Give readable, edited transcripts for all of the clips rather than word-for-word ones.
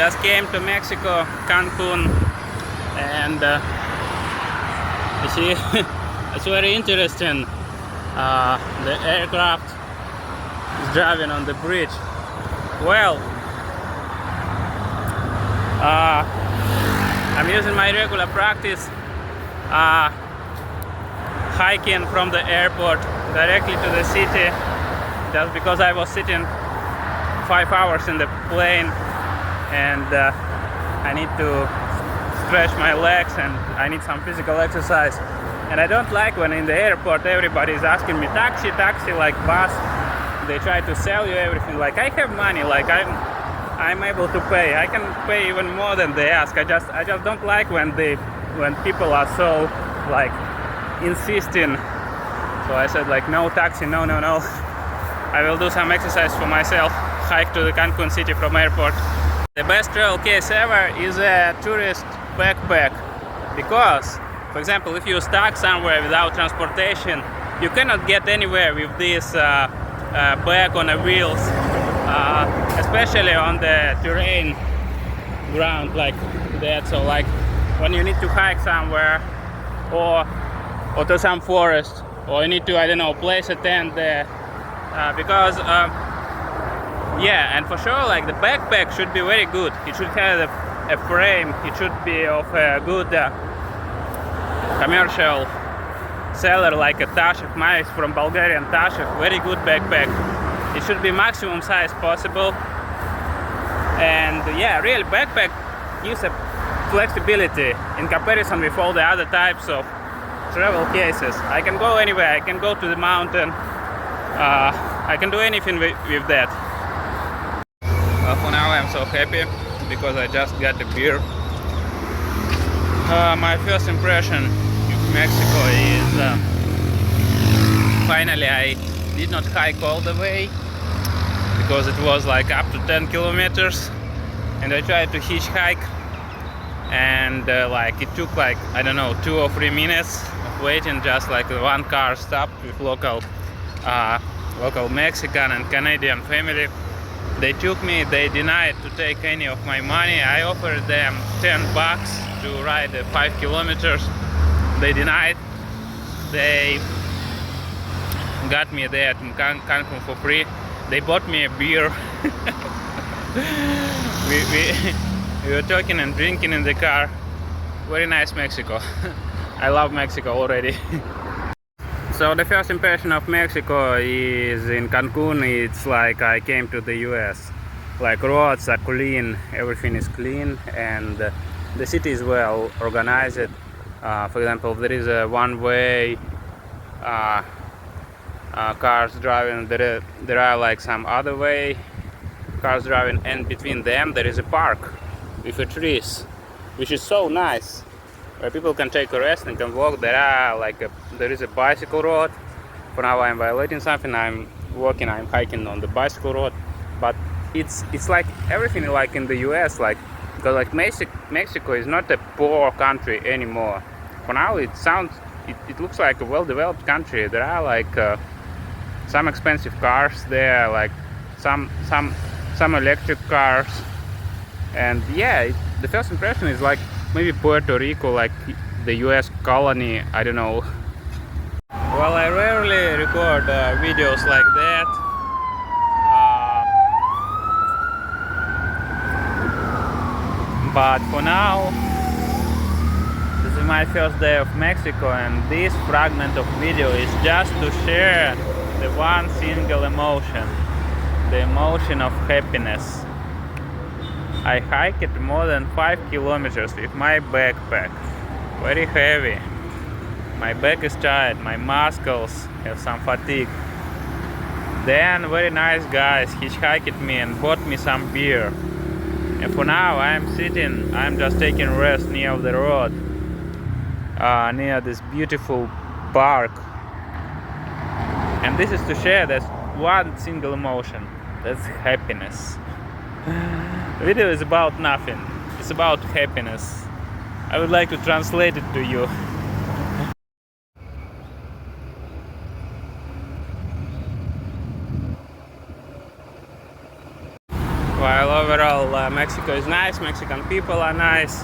just came to Mexico, Cancun, and you see, it's very interesting. The aircraft is driving on the bridge. Well, I'm using my regular practice hiking from the airport directly to the city, just because I was sitting 5 hours in the plane and I need to stretch my legs and I need some physical exercise. And I don't like when in the airport everybody is asking me taxi, like bus. They try to sell you everything. Like, I have money, like I'm able to pay. I can pay even more than they ask. I just don't like when people are so like insisting. So I said like, no taxi, no. I will do some exercise for myself. Hike to the Cancun city from airport. The best travel case ever is a tourist backpack, because, for example, if you're stuck somewhere without transportation, you cannot get anywhere with this bag on the wheels, especially on the terrain ground like that. So like when you need to hike somewhere or to some forest, or you need to, I don't know, place a tent there, because yeah, and for sure, like the backpack should be very good. It should have a frame. It should be of a good commercial seller, like a Tashek Mice from Bulgarian Tashek. Very good backpack. It should be maximum size possible. And yeah, really, backpack gives a flexibility in comparison with all the other types of travel cases. I can go anywhere. I can go to the mountain. I can do anything with that. For now I'm so happy because I just got a beer. My first impression of Mexico is finally I did not hike all the way because it was like up to 10 kilometers, and I tried to hitchhike, and like it took like, I don't know, 2 or 3 minutes of waiting. Just like one car stopped with local Mexican and Canadian family. They took me, they denied to take any of my money. I offered them $10 to ride 5 kilometers. They denied. They got me there in Cancun for free. They bought me a beer. we were talking and drinking in the car. Very nice Mexico. I love Mexico already. So the first impression of Mexico is in Cancun. It's like I came to the US. Like, roads are clean, everything is clean, and the city is well organized. For example, there is a one-way cars driving. There are like some other way cars driving, and between them there is a park with trees, which is so nice, where people can take a rest and can walk. There is a bicycle road. For now I'm violating something. I'm hiking on the bicycle road, but it's like everything like in the US, like, because like Mexico is not a poor country anymore. For now it looks like a well-developed country. There are like some expensive cars there, like some electric cars, and yeah, the first impression is like maybe Puerto Rico, like the US colony, I don't know. Well, I rarely record videos like that. But for now, this is my first day of Mexico, and this fragment of video is just to share the one single emotion, the emotion of happiness. I hiked more than 5 kilometers with my backpack, very heavy. My back is tired, my muscles have some fatigue. Then very nice guys hitchhiked me and bought me some beer. And for now I'm just taking rest near the road, near this beautiful park. And this is to share that one single emotion, that's happiness. The video is about nothing, it's about happiness. I would like to translate it to you. While overall Mexico is nice, Mexican people are nice.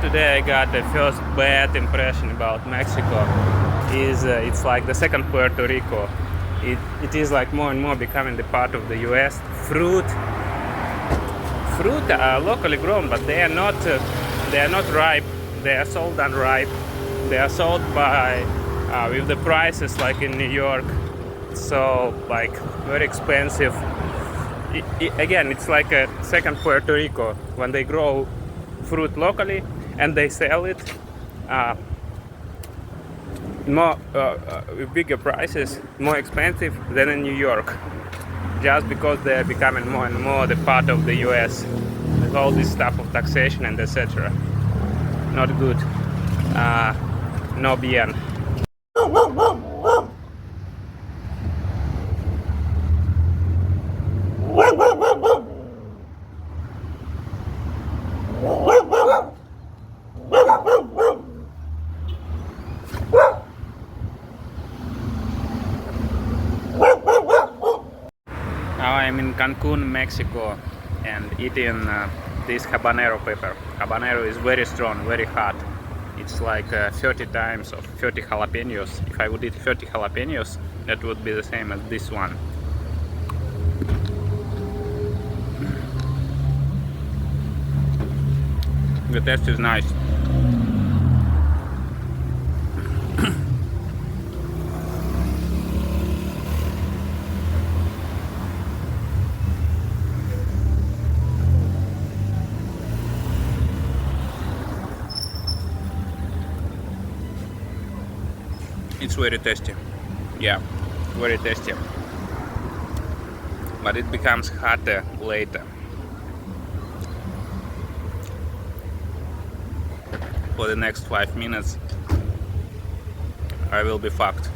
Today I got the first bad impression about Mexico. It's like the second Puerto Rico. It is like more and more becoming the part of the US. Fruit are locally grown, but they are not ripe. They are sold unripe. They are sold by with the prices like in New York, so like very expensive. Again, it's like a second Puerto Rico when they grow fruit locally and they sell it more with bigger prices, more expensive than in New York, just because they're becoming more and more the part of the US with all this stuff of taxation and etc. Not good. No bien. Now I'm in Cancun, Mexico, and eating this habanero pepper. Habanero is very strong, very hot. It's like 30 times of 30 jalapenos. If I would eat 30 jalapenos, that would be the same as this one. The taste is nice. It's very tasty. Yeah, very tasty. But it becomes hotter later. For the next 5 minutes I will be fucked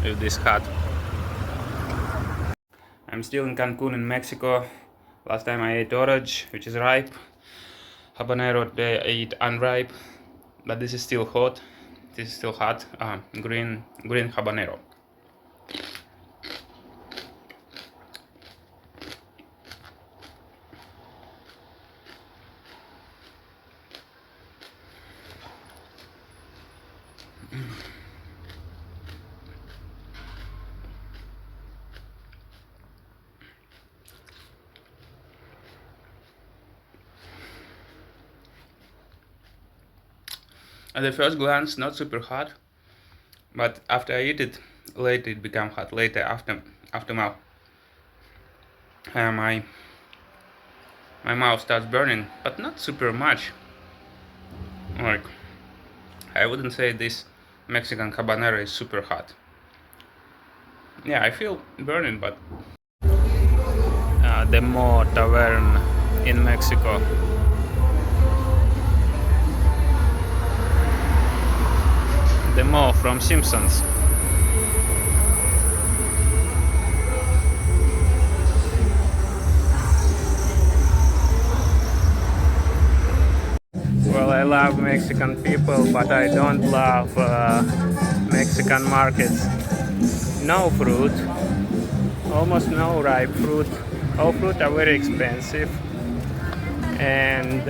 with this hot. I'm still in Cancun in Mexico. Last time I ate orange, which is ripe. Habanero I ate unripe, but this is still hot. This is still hot. Green habanero. At the first glance, not super hot, but after I eat it, later it become hot. Later, after mouth, my mouth starts burning, but not super much. Like, I wouldn't say this Mexican habanero is super hot. Yeah, I feel burning, but the Mo Tavern in Mexico. The Mo from Simpsons. Well, I love Mexican people, but I don't love Mexican markets. No fruit, almost no ripe fruit. All fruit are very expensive, and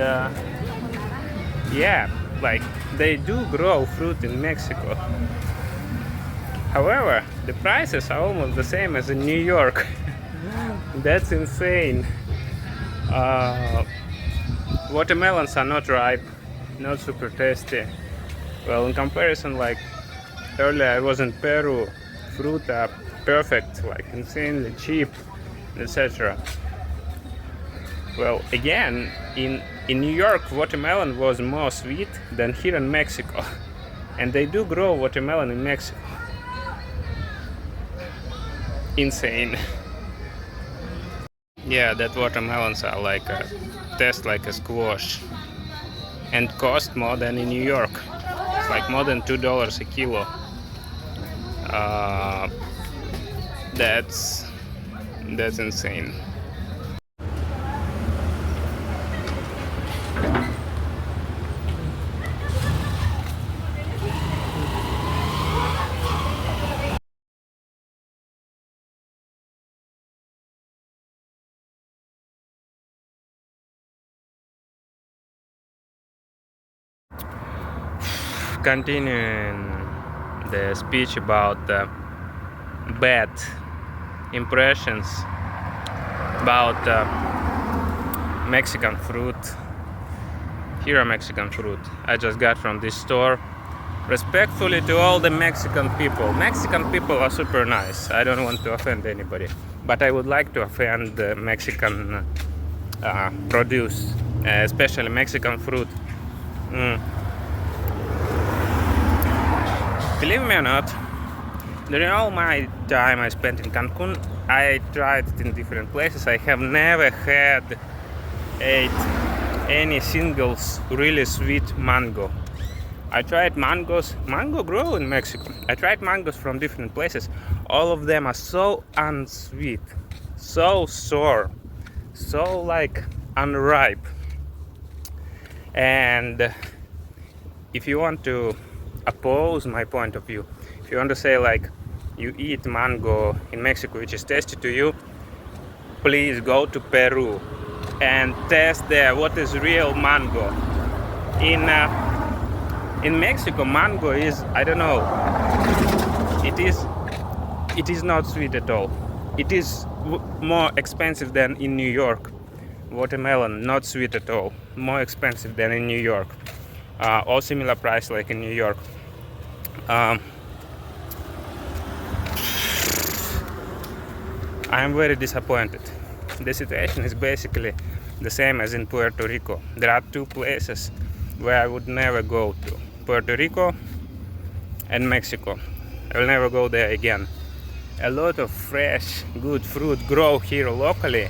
yeah, like they do grow fruit in Mexico. However, the prices are almost the same as in New York. That's insane. Watermelons are not ripe, not super tasty. Well, in comparison, like earlier I was in Peru, fruit are perfect, like insanely cheap, etc. Well, again, in New York, watermelon was more sweet than here in Mexico. And they do grow watermelon in Mexico. Insane. Yeah, that watermelons are like taste like a squash and cost more than in New York. It's like more than $2 a kilo. That's insane. continuing the speech about bad impressions about Mexican fruit. Here are Mexican fruit I just got from this store. Respectfully to all the Mexican people. Mexican people are super nice. I don't want to offend anybody, but I would like to offend the Mexican produce, especially Mexican fruit. Believe me or not, during all my time I spent in Cancun, I tried it in different places. I have never ate any single really sweet mango. I tried mangoes. Mango grow in Mexico. I tried mangoes from different places. All of them are so unsweet, so sour, so like unripe. And if you want to oppose my point of view, if you want to say like you eat mango in Mexico which is tasty to you, please go to Peru and test there what is real mango. In Mexico, mango is, I don't know, it is not sweet at all. It is more expensive than in New York. Watermelon, not sweet at all, more expensive than in New York, or similar price like in New York. I am very disappointed. The situation is basically the same as in Puerto Rico. There are two places where I would never go to: Puerto Rico and Mexico. I will never go there again. A lot of fresh, good fruit grow here locally,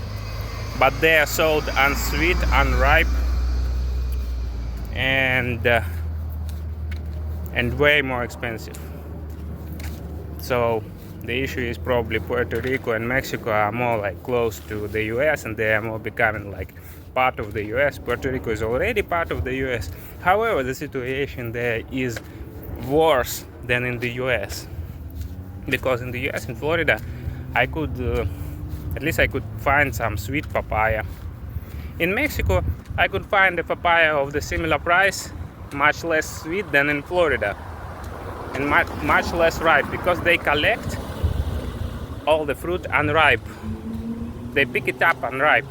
but they are sold unsweet, unripe, and way more expensive. So the issue is probably Puerto Rico and Mexico are more like close to the US, and they are more becoming like part of the US. Puerto Rico is already part of the US. However, the situation there is worse than in the US, because in the US, in Florida, I could at least I could find some sweet papaya. In Mexico, I could find a papaya of the similar price, much less sweet than in Florida, and much less ripe, because they collect all the fruit unripe. They pick it up unripe.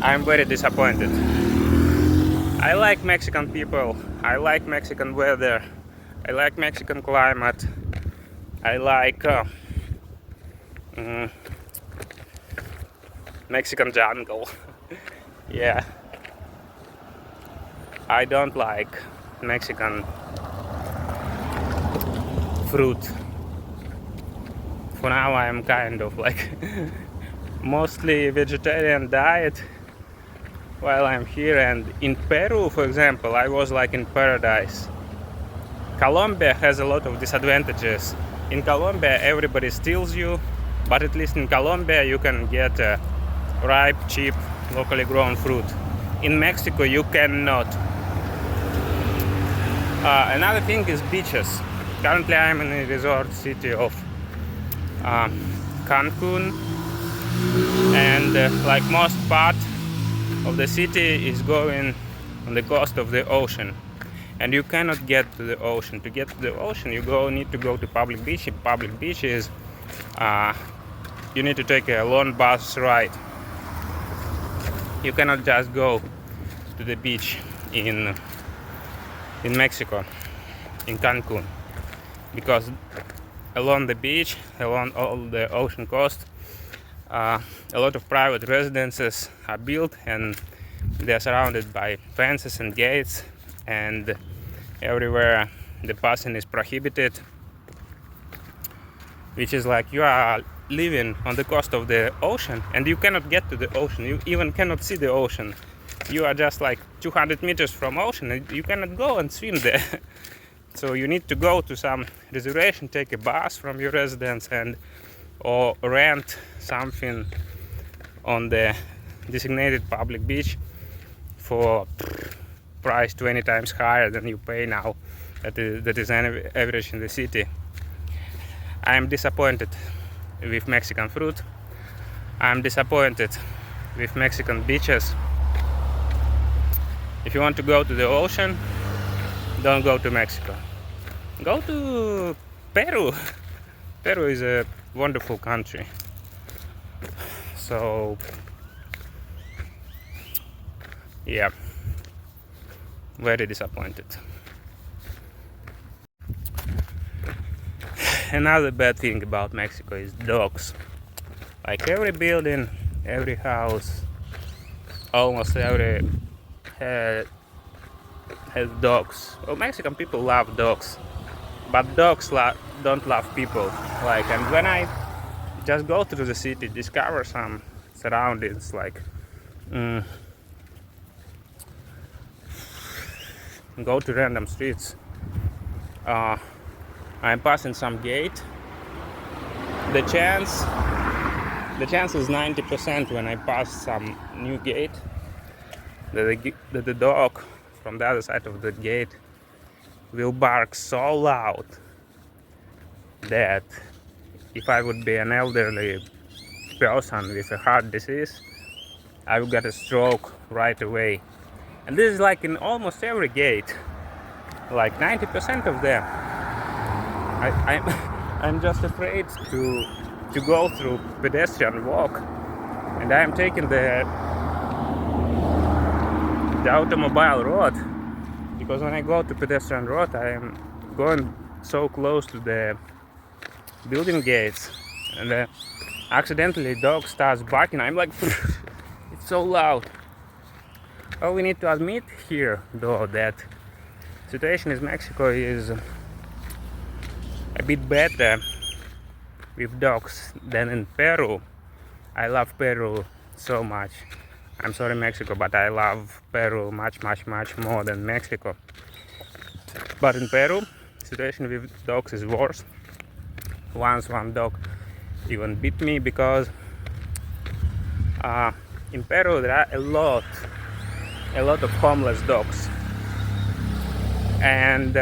I'm very disappointed. I like Mexican people. I like Mexican weather. I like Mexican climate. I like Mexican jungle. Yeah. I don't like Mexican fruit. For now I am kind of like mostly vegetarian diet while I'm here. And in Peru, for example, I was like in paradise. Colombia has a lot of disadvantages. In Colombia everybody steals you, but at least in Colombia you can get ripe, cheap, locally grown fruit. In Mexico you cannot. Another thing is beaches. Currently I am in the resort city of Cancun, and like most part of the city is going on the coast of the ocean, and you cannot get to the ocean. To get to the ocean you need to go to public beach. Public beaches, you need to take a long bus ride. You cannot just go to the beach in Mexico, in Cancun, because along the beach, along all the ocean coast, a lot of private residences are built, and they are surrounded by fences and gates, and everywhere the passing is prohibited, which is like you are living on the coast of the ocean and you cannot get to the ocean. You even cannot see the ocean. You are just like 200 meters from ocean and you cannot go and swim there. So you need to go to some reservation, take a bus from your residence, or rent something on the designated public beach for price 20 times higher than you pay now. That is average in the city. I am disappointed with Mexican fruit. I am disappointed with Mexican beaches. If you want to go to the ocean, don't go to Mexico. Go to Peru. Peru is a wonderful country. So yeah, very disappointed. Another bad thing about Mexico is dogs. Like every building, every house, almost every has dogs. Well, Mexican people love dogs, but dogs don't love people. Like, and when I just go through the city, discover some surroundings, like go to random streets. I'm passing some gate. The chance is 90% when I pass some new gate that the dog from the other side of the gate will bark so loud that if I would be an elderly person with a heart disease, I would get a stroke right away. And this is like in almost every gate, like 90% of them. I'm just afraid to go through pedestrian walk, and I am taking the automobile road, because when I go to pedestrian road, I am going so close to the building gates, and accidentally dog starts barking. I'm like, it's so loud. Well, we need to admit here, though, that situation in Mexico is a bit better with dogs than in Peru. I love Peru so much. I'm sorry, Mexico, but I love Peru much more than Mexico. But in Peru, situation with dogs is worse. Once one dog even bit me because in Peru there are a lot of homeless dogs, and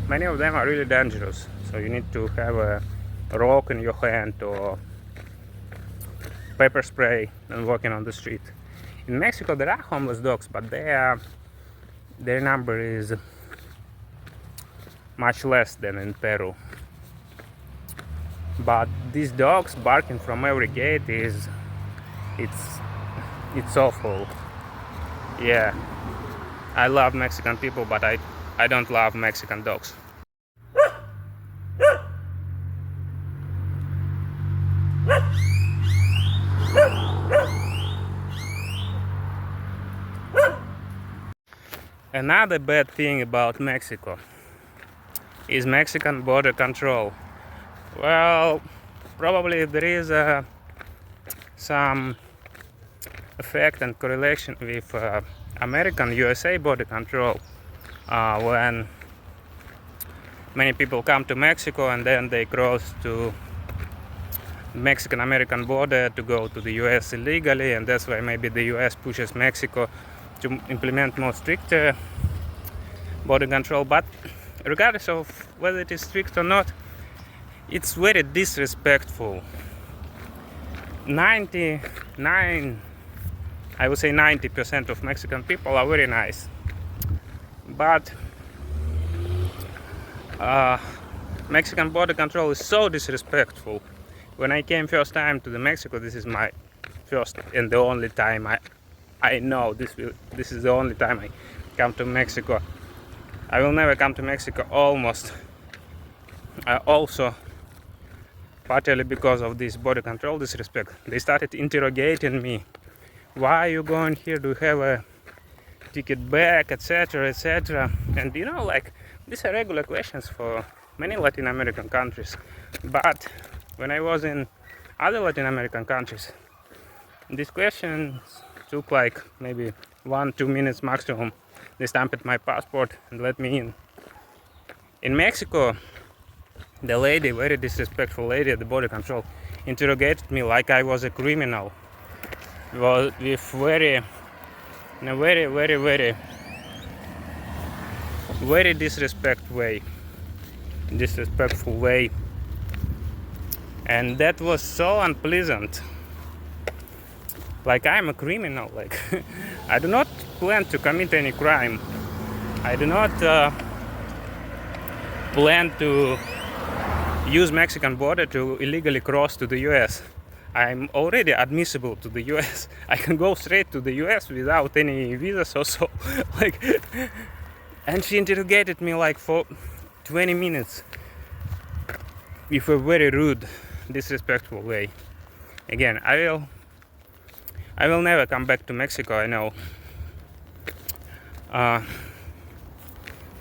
many of them are really dangerous. So you need to have a rock in your hand or pepper spray and walking on the street. In Mexico there are homeless dogs, but their number is much less than in Peru. But these dogs barking from every gate it's awful. Yeah, I love Mexican people, but I don't love Mexican dogs. Another bad thing about Mexico is Mexican border control. Well, probably there is some effect and correlation with American USA border control, when many people come to Mexico and then they cross to Mexican-American border to go to the US illegally, and that's why maybe the US pushes Mexico to implement more stricter border control. But regardless of whether it is strict or not, it's very disrespectful. 90% of Mexican people are very nice, but Mexican border control is so disrespectful. When I came first time to the Mexico, this is my first and the only time I know this is the only time I come to Mexico. I will never come to Mexico almost. Also, partly because of this border control disrespect, they started interrogating me. Why are you going here? Do you have a ticket back, etc., etc.? And you know, like, these are regular questions for many Latin American countries. But when I was in other Latin American countries, these questions took like maybe 1-2 minutes maximum. They stamped my passport and let me in. In Mexico, the lady, very disrespectful lady at the border control, interrogated me like I was a criminal. Well, with very disrespectful way, and that was so unpleasant. Like, I'm a criminal. Like, I do not plan to commit any crime. I do not plan to use Mexican border to illegally cross to the US. I'm already admissible to the US. I can go straight to the US without any visas or so. Like, and she interrogated me like for 20 minutes with a very rude, disrespectful way. Again, I will never come back to Mexico, I know.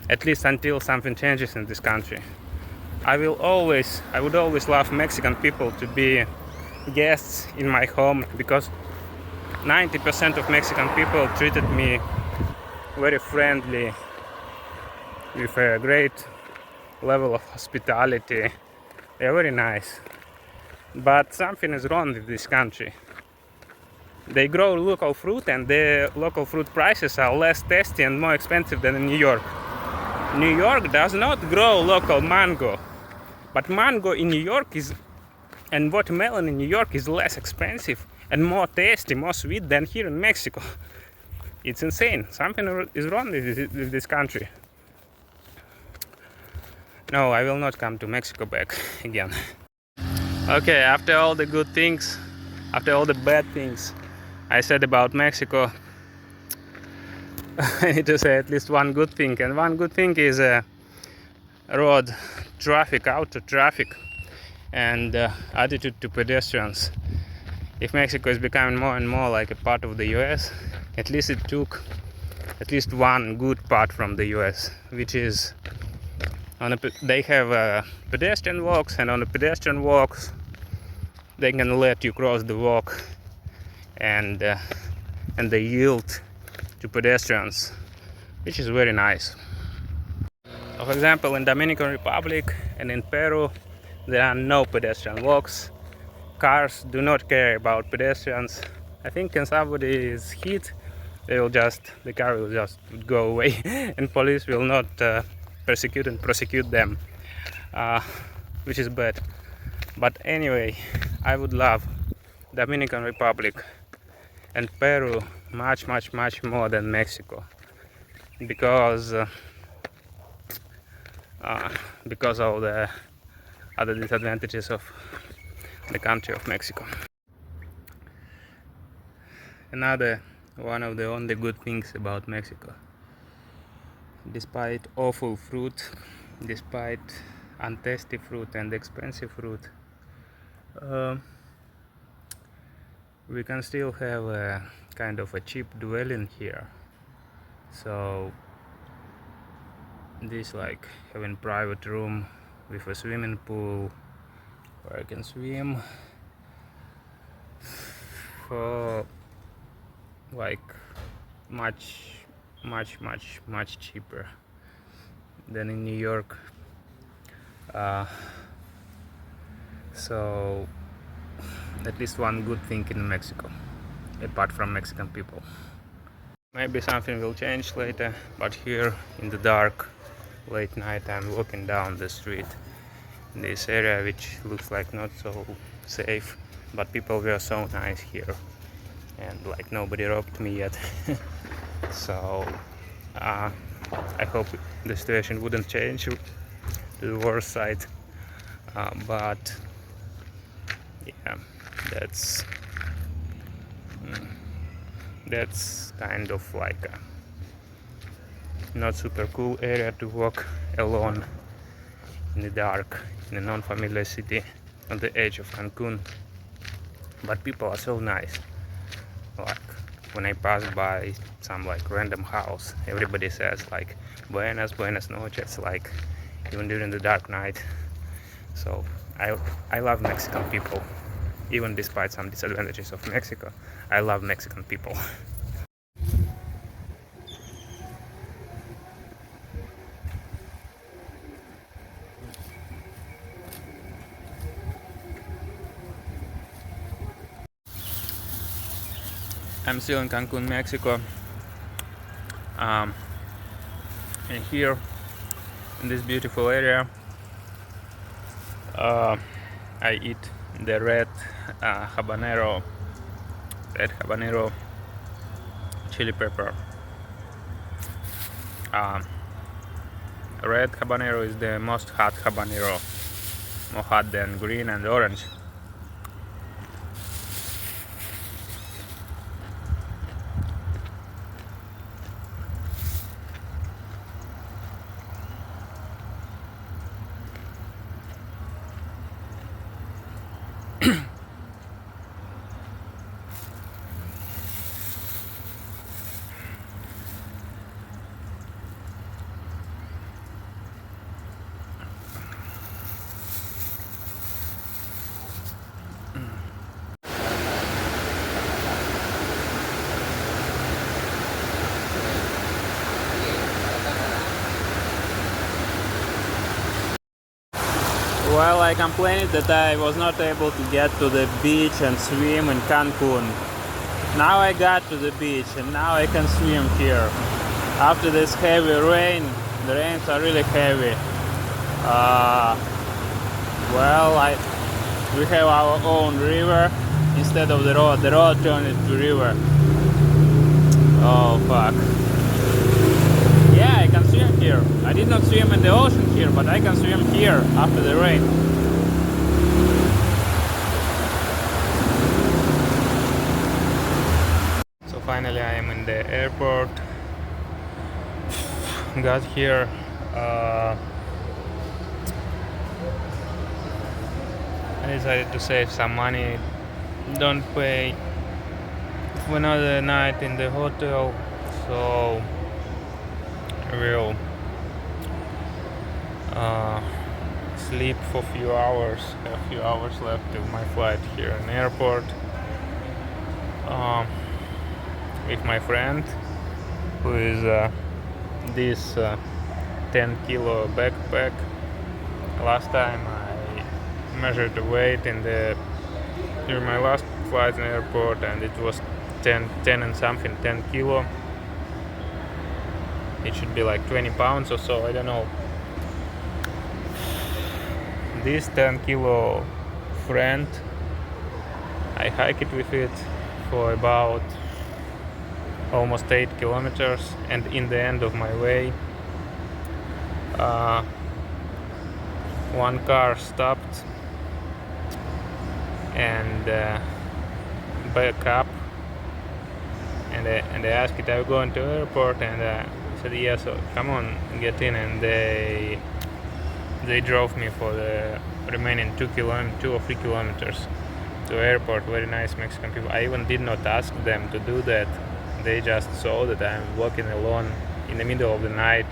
At least until something changes in this country. I would always love Mexican people to be guests in my home, because 90% of Mexican people treated me very friendly, with a great level of hospitality. They're very nice. But something is wrong with this country. They grow local fruit, and the local fruit prices are less tasty and more expensive than in New York. New York does not grow local mango, but mango in New York and watermelon in New York is less expensive and more tasty, more sweet than here in Mexico. It's insane. Something is wrong with this country. No, I will not come to Mexico back again. Okay, after all the good things, after all the bad things I said about Mexico, I need to say at least one good thing. And one good thing is road traffic, auto traffic, and attitude to pedestrians. If Mexico is becoming more and more like a part of the US, at least it took at least one good part from the US, which is they have pedestrian walks, and on the pedestrian walks they can let you cross the walk, and they yield to pedestrians, which is very nice. For example, in Dominican Republic and in Peru, there are no pedestrian walks. Cars do not care about pedestrians. I think when somebody is hit, the car will just go away, and police will not prosecute them, which is bad. But anyway, I would love Dominican Republic and Peru much more than Mexico, because of the other disadvantages of the country of Mexico. Another one of the only good things about Mexico, despite awful fruit, despite untasty fruit and expensive fruit, we can still have a kind of a cheap dwelling here. So this, like having private room with a swimming pool where I can swim for like much cheaper than in New York. So at least one good thing in Mexico, apart from Mexican people. Maybe something will change later, but here in the dark, late night, I'm walking down the street in this area, which looks like not so safe, but people were so nice here, and like nobody robbed me yet. So I hope the situation wouldn't change to the worst side, but yeah, that's kind of like a not super cool area to walk alone in the dark in a non-familiar city on the edge of Cancun. But people are so nice. Like when I pass by some like random house, everybody says like buenas noches, like even during the dark night. So I love Mexican people. Even despite some disadvantages of Mexico, I love Mexican people. I'm still in Cancun, Mexico, and here in this beautiful area I eat the red habanero chili pepper. red habanero is the most hot habanero, more hot than green and orange. Well, I complained that I was not able to get to the beach and swim in Cancun. Now I got to the beach and now I can swim here. After this heavy rain, the rains are really heavy. We have our own river instead of the road. The road turned into river. Oh fuck. Yeah, I can swim here. I did not swim in the ocean here, but I can swim here after the rain. So finally I am in the airport. Got here. I decided to save some money. Don't pay for another night in the hotel. So I will sleep for a few hours. A few hours left till my flight here in the airport. With my friend, who is this 10 kilo backpack. Last time I measured the weight during my last flight in the airport, and it was 10 and something, 10 kilo. It should be like 20 pounds or so, I don't know. This 10 kilo friend, I hiked with it for about almost 8 kilometers, and in the end of my way, one car stopped and back up, and I asked it, "Are you going to the airport?" And I said, "Yes, so come on, get in." And they drove me for the remaining 2 or 3 kilometers to airport. Very nice Mexican people. I even did not ask them to do that. They just saw that I'm walking alone in the middle of the night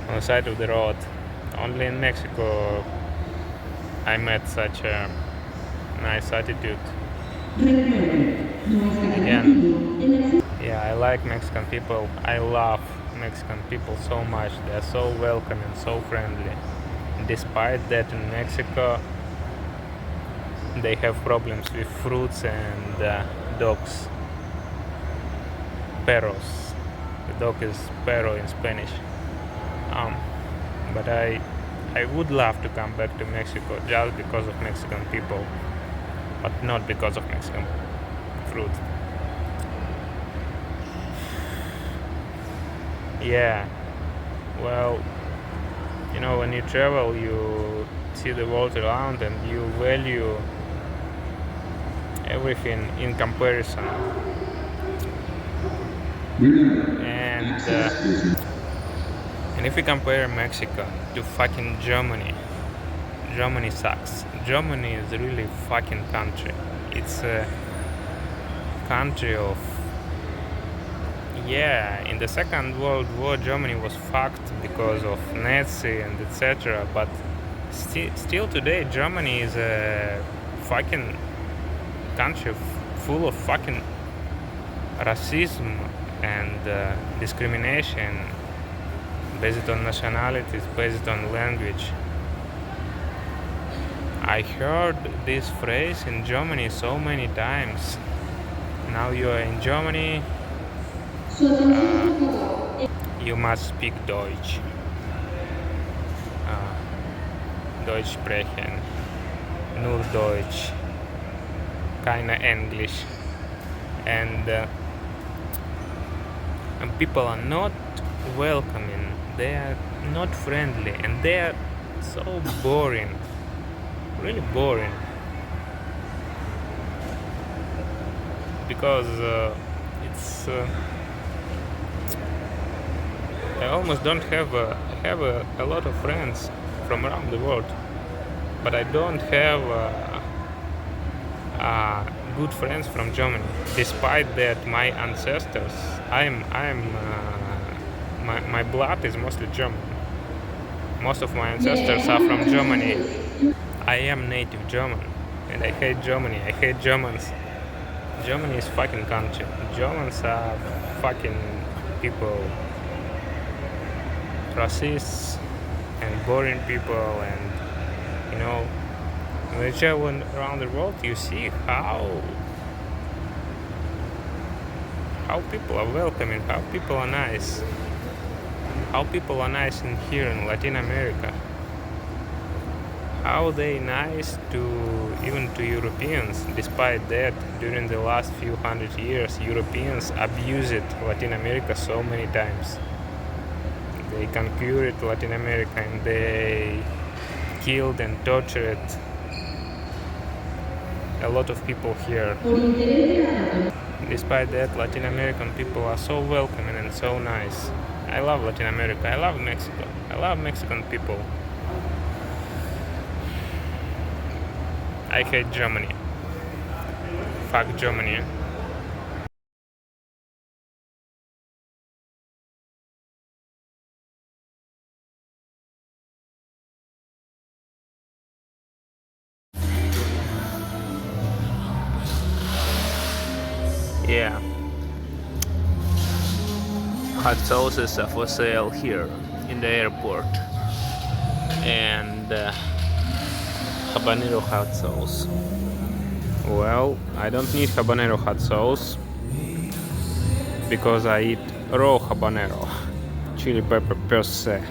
on the side of the road. Only in Mexico I met such a nice attitude. Again, yeah, I like Mexican people. I love Mexican people so much. They're so welcoming, so friendly. Despite that, in Mexico they have problems with fruits and dogs. Perros. The dog is perro in Spanish. But I would love to come back to Mexico just because of Mexican people, but not because of Mexican fruit. Yeah, well, when you travel, you see the world around and you value everything in comparison. And if we compare Mexico to fucking Germany sucks. Germany is a really fucking country. It's a country of, in the Second World War Germany was fucked because of Nazi and etc. But still today Germany is a fucking country full of fucking racism and discrimination based on nationalities, based on language. I heard this phrase in Germany so many times. Now you are in Germany, you must speak Deutsch. Deutsch sprechen, nur Deutsch, keine English. And people are not welcoming. they are not friendly, and they are so boring, really boring. Because it's I almost don't have a lot of friends from around the world, but I don't have good friends from Germany. Despite that, my ancestors, my blood is mostly German. Most of my ancestors are from Germany. I am native German, and I hate Germany. I hate Germans. Germany is fucking country. Germans are fucking people, racists and boring people, and you know, when you travel around the world, you see how people are welcoming, how people are nice, how people are nice in here in Latin America, how they nice to even to Europeans. Despite that, during the last few hundred years, Europeans abused Latin America so many times. They conquered Latin America and they killed and tortured a lot of people here. Despite that, Latin American people are so welcoming and so nice. I love Latin America. I love Mexico. I love Mexican people. I hate Germany. Fuck Germany. Yeah. Hot sauces are for sale here in the airport. And habanero hot sauce. Well, I don't need habanero hot sauce because I eat raw habanero, chili pepper per se.